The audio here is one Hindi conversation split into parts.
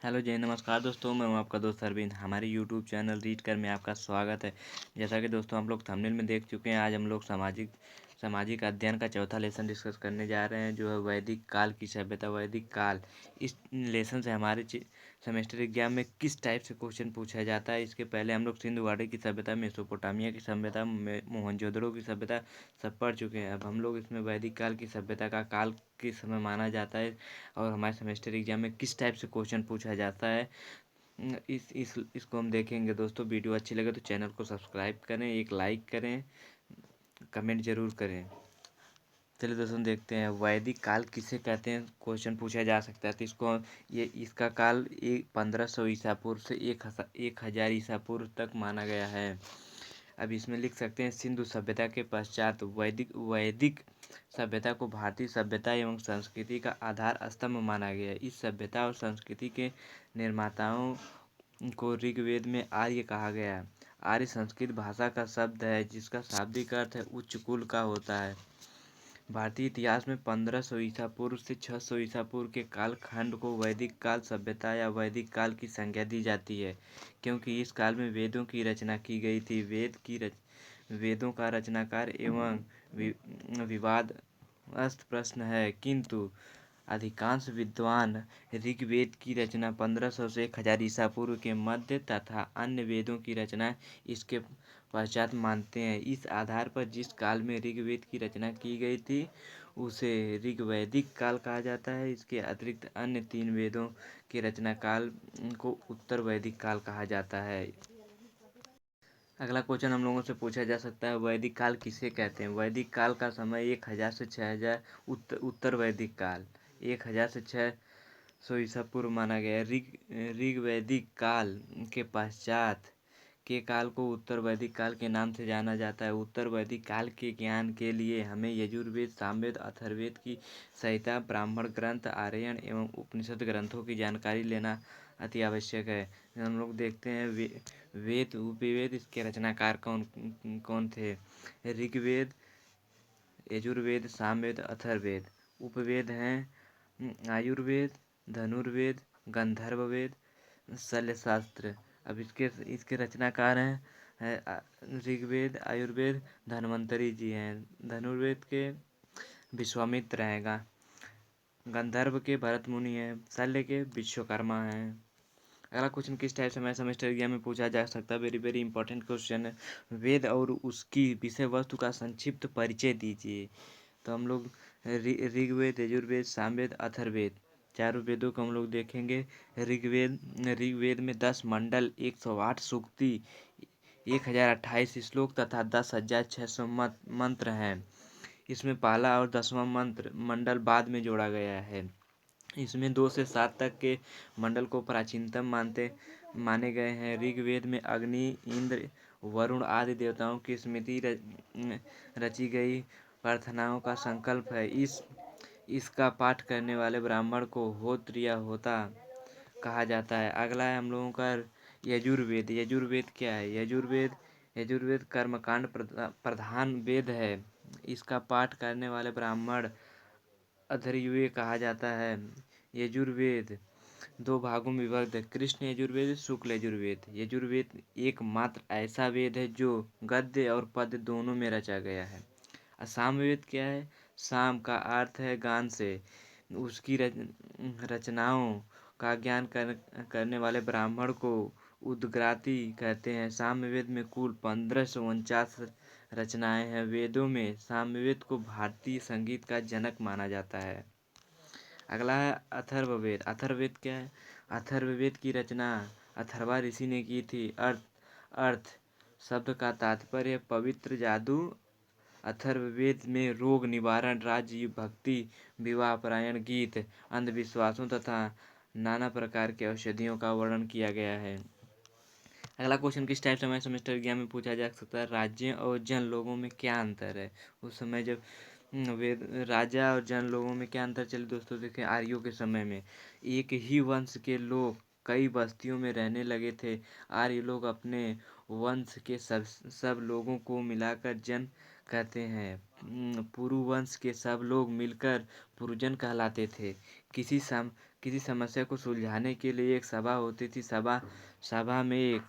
हेलो जय नमस्कार दोस्तों, मैं हूं आपका दोस्त अरविंद। हमारे यूट्यूब चैनल रीड कर में आपका स्वागत है। जैसा कि दोस्तों हम लोग थंबनेल में देख चुके हैं, आज हम लोग सामाजिक अध्ययन का चौथा लेसन डिस्कस करने जा रहे हैं, जो है वैदिक काल की सभ्यता। वैदिक काल, इस लेसन से हमारे सेमेस्टर एग्जाम में किस टाइप से क्वेश्चन पूछा जाता है। इसके पहले हम लोग सिंधु घाटी की सभ्यता, मेसोपोटामिया की सभ्यता, मोहनजोदड़ो की सभ्यता सब पढ़ चुके हैं। अब हम लोग इसमें वैदिक काल की सभ्यता का काल किस समय माना जाता है और हमारे सेमेस्टर एग्जाम में किस टाइप से क्वेश्चन पूछा जाता है, इसको हम देखेंगे। दोस्तों वीडियो अच्छी लगे तो चैनल को सब्सक्राइब करें, एक लाइक करें, कमेंट जरूर करें। चलिए दोस्तों देखते हैं वैदिक काल किसे कहते हैं, क्वेश्चन पूछा जा सकता है। तो इसका काल 1500 ईसा पूर्व से 1000 ईसा पूर्व तक माना गया है। अब इसमें लिख सकते हैं सिंधु सभ्यता के पश्चात वैदिक सभ्यता को भारतीय सभ्यता एवं संस्कृति का आधार स्तंभ माना गया। इस सभ्यता और संस्कृति के निर्माताओं को ऋग्वेद में आर्य कहा गया। आर्य संस्कृत भाषा का शब्द है जिसका शाब्दिक अर्थ है उच्च कुल का होता है। भारतीय इतिहास में 1500 ईसा पूर्व से 600 ईसा पूर्व के कालखंड को वैदिक काल सभ्यता या वैदिक काल की संज्ञा दी जाती है, क्योंकि इस काल में वेदों की रचना की गई थी। वेदों का रचनाकार एवं विवादास्पद प्रश्न है, किंतु अधिकांश विद्वान ऋग्वेद की रचना 1500 से 1000 ईसा पूर्व के मध्य तथा अन्य वेदों की रचना इसके पश्चात मानते हैं। इस आधार पर जिस काल में ऋग्वेद की रचना की गई थी उसे ऋग्वैदिक काल कहा जाता है। इसके अतिरिक्त अन्य 3 वेदों के रचना काल को उत्तर वैदिक काल कहा जाता है। अगला क्वेश्चन हम लोगों से पूछा जा सकता है, वैदिक काल किसे कहते हैं। वैदिक काल का समय 1000 से 6000 उत्तर वैदिक काल 1000 से 600 ईसा पूर्व माना गया है। ऋग्वैदिक काल के पश्चात के काल को उत्तर वैदिक काल के नाम से जाना जाता है। उत्तर वैदिक काल के ज्ञान के लिए हमें यजुर्वेद, सामवेद, अथर्ववेद की संहिता, ब्राह्मण ग्रंथ, आर्यन एवं उपनिषद ग्रंथों की जानकारी लेना अति आवश्यक है। हम लोग देखते हैं वेद उपवेद, इसके रचनाकार कौन कौन थे। ऋग्वेद, यजुर्वेद, सामवेद, अथर्ववेद। उपवेद हैं आयुर्वेद, धनुर्वेद, गंधर्ववेद, शल्यशास्त्र। अब इसके रचनाकार हैं ऋग्वेद, आयुर्वेद धन्वंतरी जी हैं, धनुर्वेद के विश्वामित्र हैं, गंधर्व के भरत मुनि हैं, शल्य के विश्वकर्मा हैं। अगला क्वेश्चन किस टाइप से हमारे सेमेस्टर एग्जाम में पूछा जा सकता है, वेरी वेरी इंपॉर्टेंट क्वेश्चन है। वेद और उसकी विषय वस्तु का संक्षिप्त परिचय दीजिए। तो हम लोग ऋग्वेद, यजुर्वेद, सामवेद, अथर्ववेद चारों वेदों को हम लोग देखेंगे। ऋग्वेद में 10 मंडल, 108 सूक्ति, 1028 श्लोक तथा 10,600 मंत्र हैं। इसमें पहला और 10वां मंडल बाद में जोड़ा गया है। इसमें 2 से 7 तक के मंडल को प्राचीनतम माने गए हैं। ऋग्वेद में अग्नि, इंद्र, वरुण आदि देवताओं की स्मृति रची गई प्रार्थनाओं का संकल्प है। इसका पाठ करने वाले ब्राह्मण को होत्र या होता कहा जाता है। अगला है हम लोगों का यजुर्वेद। यजुर्वेद क्या है। यजुर्वेद कर्मकांड प्रधान वेद है। इसका पाठ करने वाले ब्राह्मण अथर्ववेद कहा जाता है। यजुर्वेद 2 भागों में विभक्त है, कृष्ण यजुर्वेद, शुक्ल यजुर्वेद। यजुर्वेद एकमात्र ऐसा वेद है जो गद्य और पद्य दोनों में रचा गया है। सामवेद क्या है। साम का अर्थ है गान से। उसकी रचनाओं का ज्ञान करने वाले ब्राह्मण को उद्गाती कहते हैं। सामवेद में कुल 1549 रचनाएं हैं। वेदों में सामवेद को भारतीय संगीत का जनक माना जाता है। अगला है अथर्ववेद। अथर्ववेद क्या है। अथर्ववेद की रचना अथर्वा ऋषि ने की थी। अर्थ शब्द का तात्पर्य पवित्र जादू। अथर्ववेद में रोग निवारण, राज्य, भक्ति, विवाह परायण गीत, अंधविश्वासों तथा नाना प्रकार के औषधियों का वर्णन किया गया है। अगला क्वेश्चन किस टाइप से हमारे सेमेस्टर एग्जाम में पूछा जा सकता है, राज्य और जन लोगों में क्या अंतर है। उस समय जब वेद राजा और जन लोगों में क्या अंतर। चलिए दोस्तों देखें, आर्यों के समय में एक ही वंश के लोग कई बस्तियों में रहने लगे थे। आर्य लोग अपने वंश के सब लोगों को मिलाकर जन कहते हैं। पुरु वंश के सब लोग मिलकर पुरुजन कहलाते थे। किसी समस्या को सुलझाने के लिए एक सभा होती थी। सभा में एक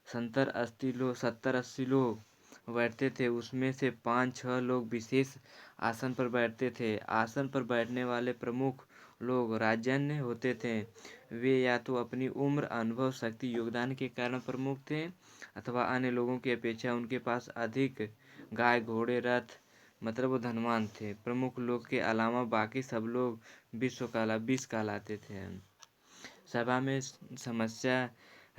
70-80 लोग बैठते थे। उसमें से 5-6 लोग विशेष आसन पर बैठते थे। आसन पर बैठने वाले प्रमुख लोग राजन्य होते थे। वे या तो अपनी उम्र, अनुभव, शक्ति, योगदान के कारण प्रमुख थे, अथवा अन्य लोगों की अपेक्षा उनके पास अधिक गाय, घोड़े, रथ, मतलब वो धनवान थे। प्रमुख लोग के अलावा बाकी सब लोग विष कहलाते थे। सभा में समस्या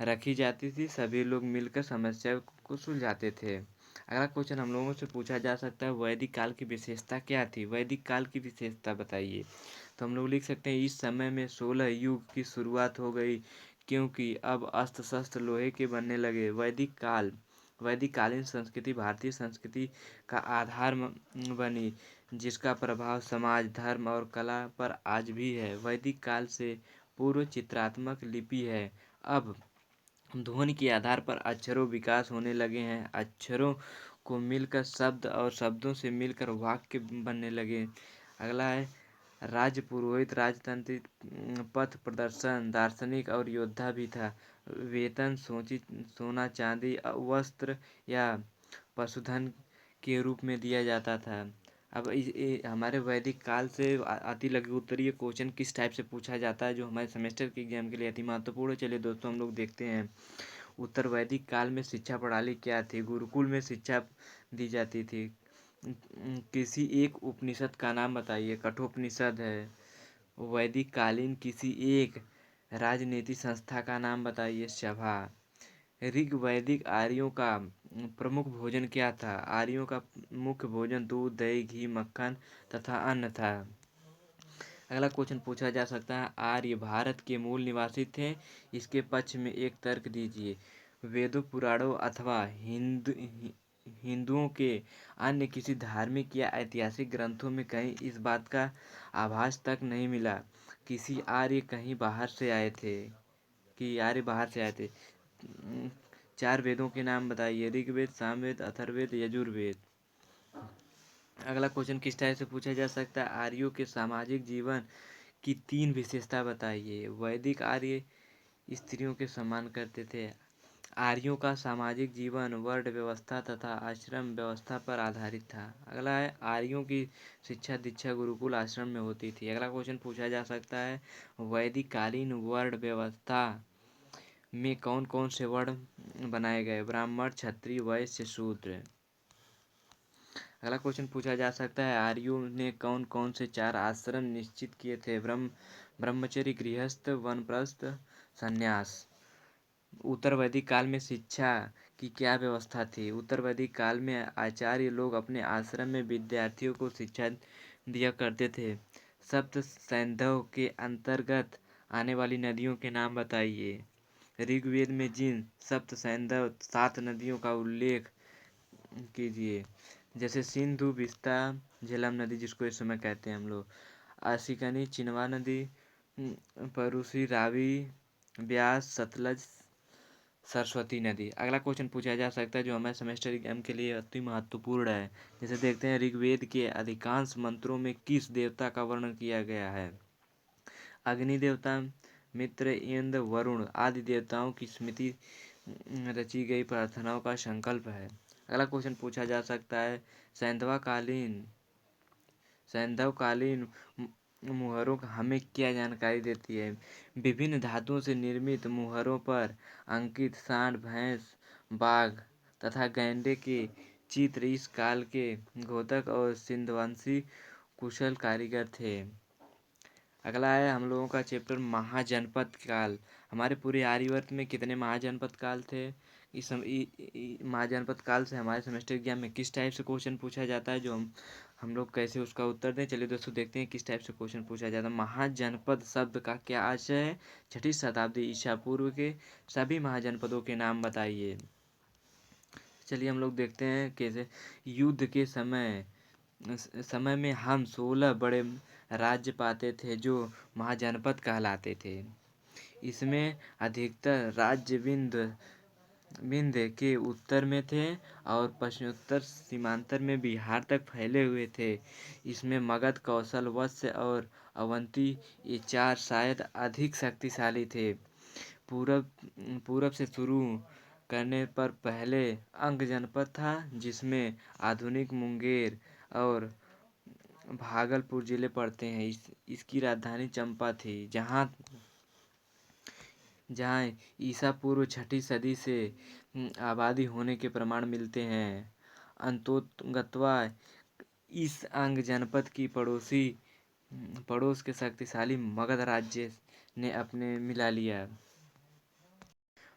रखी जाती थी, सभी लोग मिलकर समस्या को सुलझाते थे। अगला क्वेश्चन हम लोगों से पूछा जा सकता है, वैदिक काल की विशेषता क्या थी? वैदिक काल की विशेषता बताइए। तो हम लोग लिख सकते हैं, इस समय में 16 युग की शुरुआत हो गई, क्योंकि अब अस्त्र शस्त्र लोहे के बनने लगे। वैदिक कालीन संस्कृति भारतीय संस्कृति का आधार बनी, जिसका प्रभाव समाज, धर्म और कला पर आज भी है। वैदिक काल से पूर्व चित्रात्मक लिपि है। अब ध्वनि के आधार पर अक्षरों विकास होने लगे हैं। अक्षरों को मिलकर शब्द और शब्दों से मिलकर वाक्य बनने लगे। अगला है, राज्य पुरोहित, राजतंत्री, पथ प्रदर्शन, दार्शनिक और योद्धा भी था। वेतन सोना, चांदी, वस्त्र या पशुधन के रूप में दिया जाता था। अब हमारे वैदिक काल से अति लघु उत्तरीय क्वेश्चन किस टाइप से पूछा जाता है, जो हमारे सेमेस्टर के एग्जाम के लिए अति महत्वपूर्ण है। चलिए दोस्तों, हम लोग देखते हैं। उत्तर वैदिक काल में शिक्षा प्रणाली क्या थी? गुरुकुल में शिक्षा दी जाती थी। किसी एक उपनिषद का नाम बताइए। कठोपनिषद है। वैदिक कालीन किसी एक राजनीति संस्था का नाम बताइए। सभा। ऋग वैदिक आर्यों का प्रमुख भोजन क्या था? आर्यों का मुख्य भोजन दूध, दही, घी, मक्खन तथा अन्न था। अगला क्वेश्चन पूछा जा सकता है, आर्य भारत के मूल निवासी थे। इसके पक्ष में एक तर्क दीजिए। वेदों, पुराणों अथवा हिंदुओं के अन्य किसी धार्मिक या ऐतिहासिक ग्रंथों में कहीं इस बात का आभास तक नहीं मिला किसी आर्य कहीं बाहर से आए थे कि आर्य बाहर से आए थे। 4 वेदों के नाम बताइए। ऋग्वेद, सामवेद, अथर्ववेद, यजुर्वेद। अगला क्वेश्चन किस टाइप से पूछा जा सकता है, आर्यों के सामाजिक जीवन की 3 विशेषता बताइए। वैदिक आर्य स्त्रियों के सम्मान करते थे। आर्यों का सामाजिक जीवन वर्ण व्यवस्था तथा आश्रम व्यवस्था पर आधारित था। अगला है, आर्यों की शिक्षा दीक्षा गुरुकुल आश्रम में होती थी। अगला क्वेश्चन पूछा जा सकता है, वैदिक कालीन वर्ण व्यवस्था में कौन कौन से वर्ण बनाए गए? ब्राह्मण, क्षत्रिय, वैश्य, शूद्र। अगला क्वेश्चन पूछा जा सकता है, आर्यों ने कौन कौन से 4 आश्रम निश्चित किए थे? ब्रह्मचर्य, गृहस्थ, वानप्रस्थ, संन्यास। उत्तर वैदिक काल में शिक्षा की क्या व्यवस्था थी? उत्तर वैदिक काल में आचार्य लोग अपने आश्रम में विद्यार्थियों को शिक्षा दिया करते थे। सप्त सैंधव के अंतर्गत आने वाली नदियों के नाम बताइए। ऋग्वेद में जिन सप्त सैंधव 7 नदियों का उल्लेख कीजिए, जैसे सिंधु, विस्ता, झेलम नदी जिसको इस समय कहते हैं हम लोग, आशिकनी, चिनवा नदी, परुसी, रावी, ब्यास, सतलज, सरस्वती नदी। अगला क्वेश्चन पूछा जा सकता है जो हमारे सेमेस्टर एग्जाम के लिए अति महत्वपूर्ण है। जैसे देखते हैं, ऋग्वेद के अधिकांश मंत्रों में किस देवता का वर्णन किया गया है? अग्नि देवता, मित्र, इंद्र, वरुण आदि देवताओं की स्मृति रची गई प्रार्थनाओं का संकल्प है। अगला क्वेश्चन पूछा जा सकता है, सैंधवकालीन मुहरों का हमें क्या जानकारी देती है? विभिन्न धातुओं से निर्मित मुहरों पर अंकित सांड, भैंस, बाघ तथा गैंडे के चित्र इस काल के घोतक और सिंधवंशी कुशल कारीगर थे। अगला है हम लोगों का चैप्टर महाजनपद काल। हमारे पूरे आर्यवर्त में कितने महाजनपद काल थे? महाजनपद काल से हमारे सेमेस्टर एग्जाम में किस टाइप से क्वेश्चन पूछा जाता है, जो हम लोग कैसे उसका उत्तर दें। चलिए दोस्तों, देखते हैं किस टाइप से क्वेश्चन पूछा जाता है। महाजनपद शब्द का क्या आशय है? 6ठी शताब्दी ईसा पूर्व के सभी महाजनपदों के नाम बताइए। चलिए हम लोग देखते हैं कैसे। युद्ध के समय में हम 16 बड़े राज्य पाते थे जो महाजनपद कहलाते थे। इसमें अधिकतर राज्य विंध्य के उत्तर में थे और पश्चिमोत्तर सीमांतर में बिहार तक फैले हुए थे। इसमें मगध, कौशल, वत्स और अवंती, ये चार शायद अधिक शक्तिशाली थे। पूरब पूरब से शुरू करने पर पहले अंग जनपद था, जिसमें आधुनिक मुंगेर और भागलपुर जिले पड़ते हैं। इसकी राजधानी चंपा थी, जहाँ जहाँ ईसा पूर्व छठी सदी से आबादी होने के प्रमाण मिलते हैं। अंतोगत्वा इस अंग जनपद की पड़ोस के शक्तिशाली मगध राज्य ने अपने मिला लिया।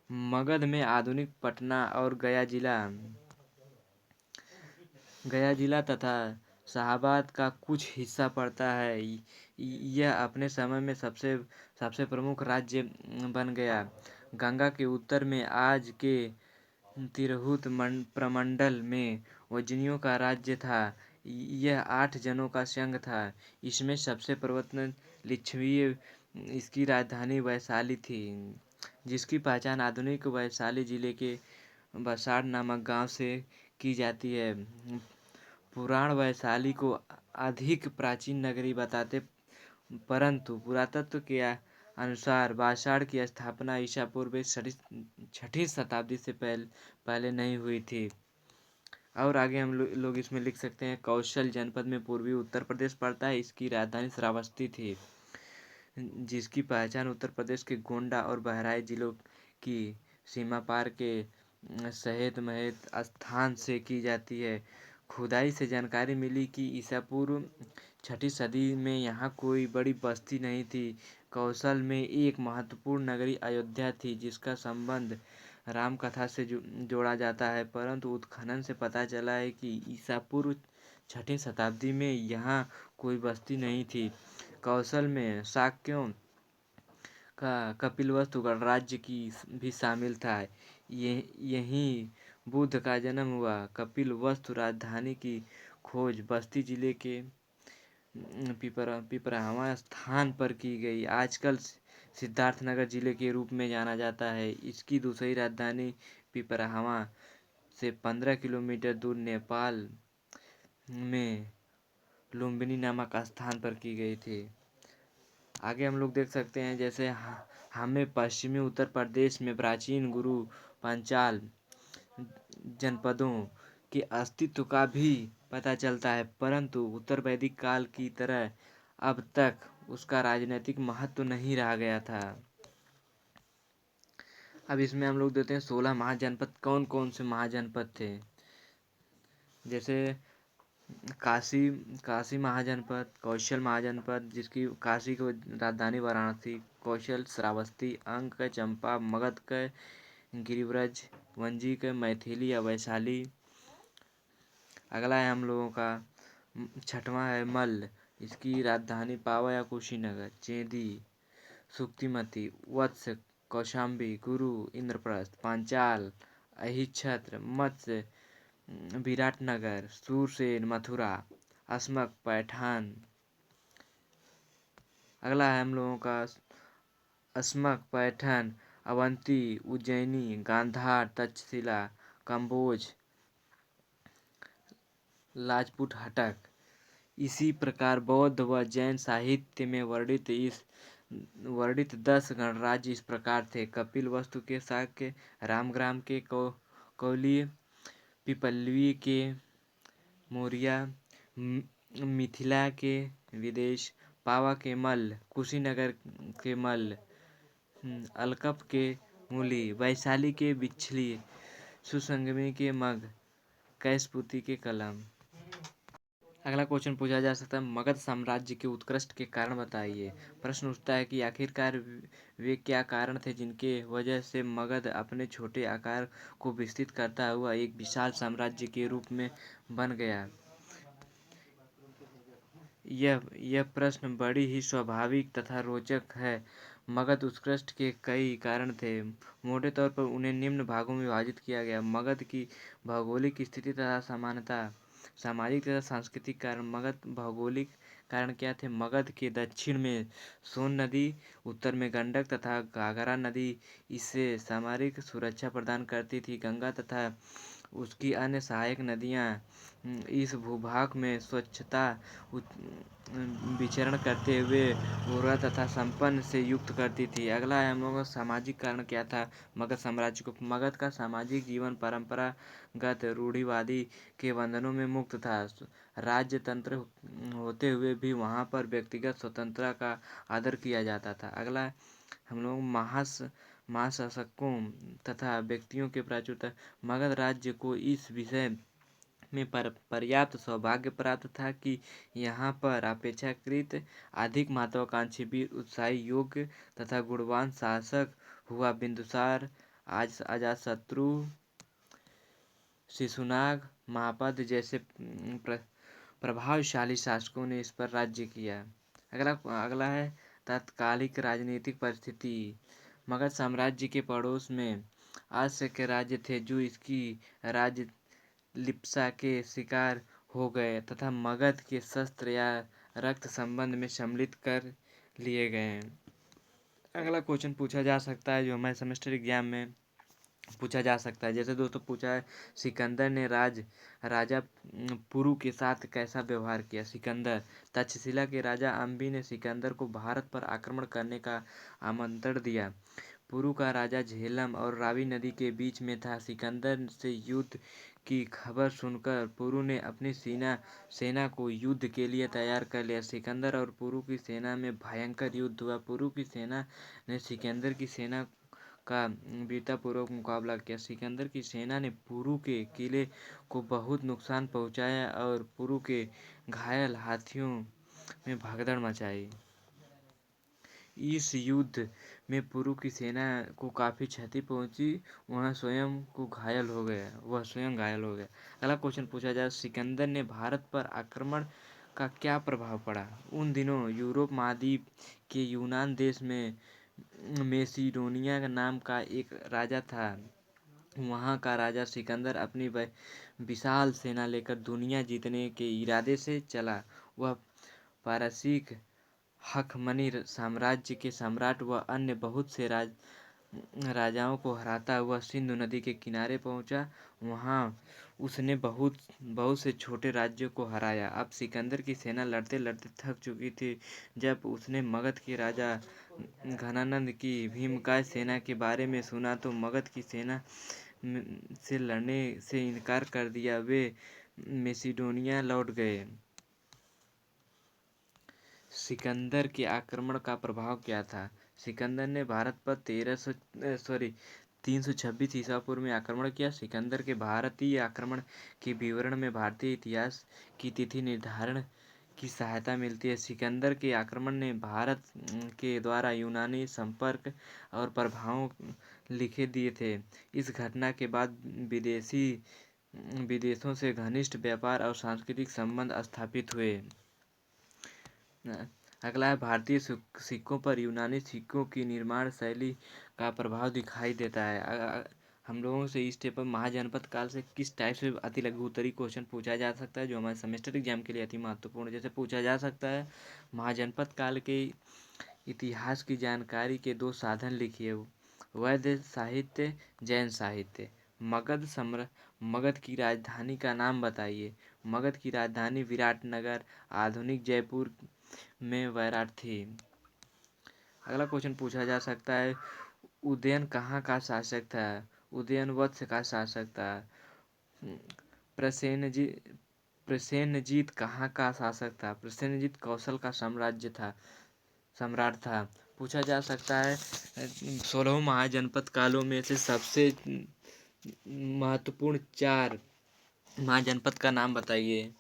मगध में आधुनिक पटना और गया जिला तथा शाहाबाद का कुछ हिस्सा पड़ता है। यह अपने समय में सबसे प्रमुख राज्य बन गया। गंगा के उत्तर में आज के तिरहुत प्रमंडल में वज्जियों का राज्य था। यह 8 जनों का संघ था। इसमें सबसे प्रबल लिच्छवी, इसकी राजधानी वैशाली थी, जिसकी पहचान आधुनिक वैशाली जिले के बसाड़ नामक गांव से की जाती है। पुराण वैशाली को अधिक प्राचीन नगरी बताते, परंतु पुरातत्व के अनुसार बासाड़ की स्थापना ईसा पूर्व 6ठी शताब्दी से पहले नहीं हुई थी। और आगे हम लोग इसमें लिख सकते हैं, कौशल जनपद में पूर्वी उत्तर प्रदेश पड़ता है। इसकी राजधानी श्रावस्ती थी, जिसकी पहचान उत्तर प्रदेश के गोंडा और बहराइच जिलों की सीमा पार के सहेत महेत स्थान से की जाती है। खुदाई से जानकारी मिली कि ईसा पूर्व 6ठी सदी में यहाँ कोई बड़ी बस्ती नहीं थी। कौशल में एक महत्वपूर्ण नगरी अयोध्या थी, जिसका संबंध राम कथा से जोड़ा जाता है, परंतु उत्खनन से पता चला है कि ईसा पूर्व 6ठी शताब्दी में यहाँ कोई बस्ती नहीं थी। कौशल में शाक्यों का कपिलवस्तु गणराज्य की भी शामिल था। यहीं बुद्ध का जन्म हुआ। कपिलवस्तु राजधानी की खोज बस्ती जिले के पिपरावा स्थान पर की गई, आजकल सिद्धार्थनगर जिले के रूप में जाना जाता है। इसकी दूसरी राजधानी पिपरावा से 15 किलोमीटर दूर नेपाल में लुम्बिनी नामक स्थान पर की गई थी। आगे हम लोग देख सकते हैं, जैसे हमें पश्चिमी उत्तर प्रदेश में प्राचीन गुरु पांचाल जनपदों के अस्तित्व का भी पता चलता है, परंतु उत्तर वैदिक काल की तरह अब तक उसका राजनीतिक महत्व नहीं रह गया था। अब इसमें हम लोग देते हैं 16 महाजनपद। कौन कौन से महाजनपद थे? जैसे काशी महाजनपद, कौशल महाजनपद, जिसकी काशी की राजधानी वाराणसी, कौशल श्रावस्ती, अंग का चंपा, मगध का गिरिव्रज, वंजी का मैथिली या वैशाली। अगला है हम लोगों का 6वां है मल्ल, इसकी राजधानी पावा या कुशीनगर, चेदी, सुक्तिमती, वत्स, कौशाम्बी, गुरु, इंद्रप्रस्थ, पांचाल, अहिच्छत्र, मत्स्य, विराटनगर, सूरसेन, मथुरा, अस्मक, पैठान। अगला है हम लोगों का अस्मक, पैठन, अवंती, उज्जैनी, गांधार, तक्षशिला, कम्बोज, लाजपुत, हटक। इसी प्रकार बौद्ध व जैन साहित्य में वर्णित 10 गणराज्य इस प्रकार थे: कपिलवस्तु के शाक्य, रामग्राम के कौलीय, पिपल्लवी के मौर्य, मिथिला के विदेश, पावा के मल्ल, कुशीनगर के मल्ल, अलकप के मूली, वैशाली के बिछली, सुसंगमी के मग, कैसपुती के कलम। अगला क्वेश्चन पूछा जा सकता है, मगध साम्राज्य के उत्कर्ष के कारण बताइए। प्रश्न उठता है कि आखिरकार वे क्या कारण थे जिनके वजह से मगध अपने छोटे आकार को विस्तृत करता हुआ एक विशाल साम्राज्य के रूप में बन गया। यह प्रश्न बड़ी ही स्वाभाविक तथा रोचक है। मगध उत्कर्ष के कई कारण थे। मोटे तौर पर उन्हें निम्न भागों में विभाजित किया गया: मगध की भौगोलिक स्थिति तथा समानता, सामाजिक तथा सांस्कृतिक कारण। मगध भौगोलिक कारण क्या थे? मगध के दक्षिण में सोन नदी, उत्तर में गंडक तथा घाघरा नदी इसे सामरिक सुरक्षा प्रदान करती थी। गंगा तथा उसकी अन्य सहायक नदियाँ इस भूभाग में स्वच्छता विचरण करते हुए उर्वरा तथा संपन्न से युक्त करती थी। अगला है हम लोगों का सामाजिक कारण क्या था मगध साम्राज्य को। मगध का सामाजिक जीवन परंपरागत रूढ़िवादी के बंधनों में मुक्त था। राज्य तंत्र होते हुए भी वहाँ पर व्यक्तिगत स्वतंत्रता का आदर किया जाता था। अगला हम लोग महाशासकों तथा व्यक्तियों के प्राचुर्य। मगध राज्य को इस विषय में पर्याप्त सौभाग्य प्राप्त था कि यहाँ पर अपेक्षाकृत अधिक महत्वाकांक्षी वीर उत्साही योग्य तथा गुणवान शासक हुआ। बिंदुसार अजातशत्रु शिशुनाग महापद जैसे प्रभावशाली शासकों ने इस पर राज्य किया। अगला है तात्कालिक राजनीतिक परिस्थिति। मगध साम्राज्य के पड़ोस में असंख्य राज्य थे जो इसकी राज्य लिप्सा के शिकार हो गए तथा मगध के शस्त्र या रक्त संबंध में सम्मिलित कर लिए गए। अगला क्वेश्चन पूछा जा सकता है जो हमारे सेमेस्टर एग्जाम में पूछा जा सकता है। जैसे दोस्तों पूछा है सिकंदर ने राजा पुरु के साथ कैसा व्यवहार किया। सिकंदर तक्षशिला के राजा अम्बी ने सिकंदर को भारत पर आक्रमण करने का आमंत्रण दिया। पुरु का राजा झेलम और रावी नदी के बीच में था। सिकंदर से युद्ध की खबर सुनकर पुरु ने अपनी सेना को युद्ध के लिए तैयार कर लिया। सिकंदर और पुरु की सेना में भयंकर युद्ध हुआ। पुरु की सेना ने सिकंदर की सेना का वीरतापूर्वक मुकाबला किया। सिकंदर की सेना ने पुरु के किले को बहुत नुकसान पहुंचाया और पुरु के घायल हाथियों में भगदड़ मचाई। इस युद्ध में पुरु की सेना को काफ़ी क्षति पहुंची। वह स्वयं घायल हो गया। अगला क्वेश्चन पूछा जाए सिकंदर ने भारत पर आक्रमण का क्या प्रभाव पड़ा। उन दिनों यूरोप महाद्वीप के यूनान देश में मेसिडोनिया नाम का एक राजा था। वहाँ का राजा सिकंदर अपनी विशाल सेना लेकर दुनिया जीतने के इरादे से चला। वह पारसिक हखमनी साम्राज्य के सम्राट व अन्य बहुत से राजाओं को हराता हुआ सिंधु नदी के किनारे पहुंचा। वहां उसने बहुत से छोटे राज्यों को हराया। अब सिकंदर की सेना लड़ते लड़ते थक चुकी थी। जब उसने मगध के राजा घनानंद की भीमकाय सेना के बारे में सुना तो मगध की सेना से लड़ने से इनकार कर दिया। वे मेसिडोनिया लौट गए। सिकंदर के आक्रमण का प्रभाव क्या था। सिकंदर ने भारत पर 326 ईसा पूर्व में आक्रमण किया। सिकंदर के भारतीय आक्रमण के विवरण में भारतीय इतिहास की तिथि निर्धारण की सहायता मिलती है। सिकंदर के आक्रमण ने भारत के द्वारा यूनानी संपर्क और प्रभाव लिखे दिए थे। इस घटना के बाद विदेशों से घनिष्ठ व्यापार और सांस्कृतिक संबंध स्थापित हुए। अगला है भारतीय सिक्कों पर यूनानी सिक्कों की निर्माण शैली का प्रभाव दिखाई देता है। हम लोगों से इस टाइप पर महाजनपद काल से किस टाइप से अति लघु उत्तरीय क्वेश्चन पूछा जा सकता है जो हमारे सेमेस्टर एग्जाम के लिए अति महत्वपूर्ण। जैसे पूछा जा सकता है महाजनपद काल के इतिहास की जानकारी के 2 साधन लिखिए। वैद्य साहित्य, जैन साहित्य। मगध की राजधानी का नाम बताइए। मगध की राजधानी विराटनगर आधुनिक जयपुर में वैराट थी। अगला क्वेश्चन पूछा जा सकता है उदयन कहाँ का शासक था। उदयन वत्स का शासक था। प्रसेनजीत कहाँ का शासक था। प्रसेनजीत कौशल का सम्राट था। पूछा जा सकता है 16 महाजनपद कालों में से सबसे महत्वपूर्ण 4 महाजनपद का नाम बताइए।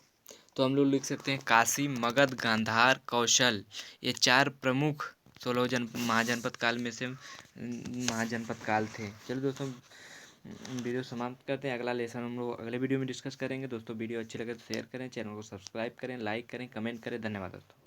तो हम लोग लिख सकते हैं काशी, मगध, गांधार, कौशल। ये 4 प्रमुख 16 महाजनपद काल में से महाजनपद काल थे। चलो दोस्तों वीडियो समाप्त करते हैं। अगला लेसन हम लोग अगले वीडियो में डिस्कस करेंगे। दोस्तों वीडियो अच्छी लगे तो शेयर करें, चैनल को सब्सक्राइब करें, लाइक करें, कमेंट करें। धन्यवाद दोस्तों।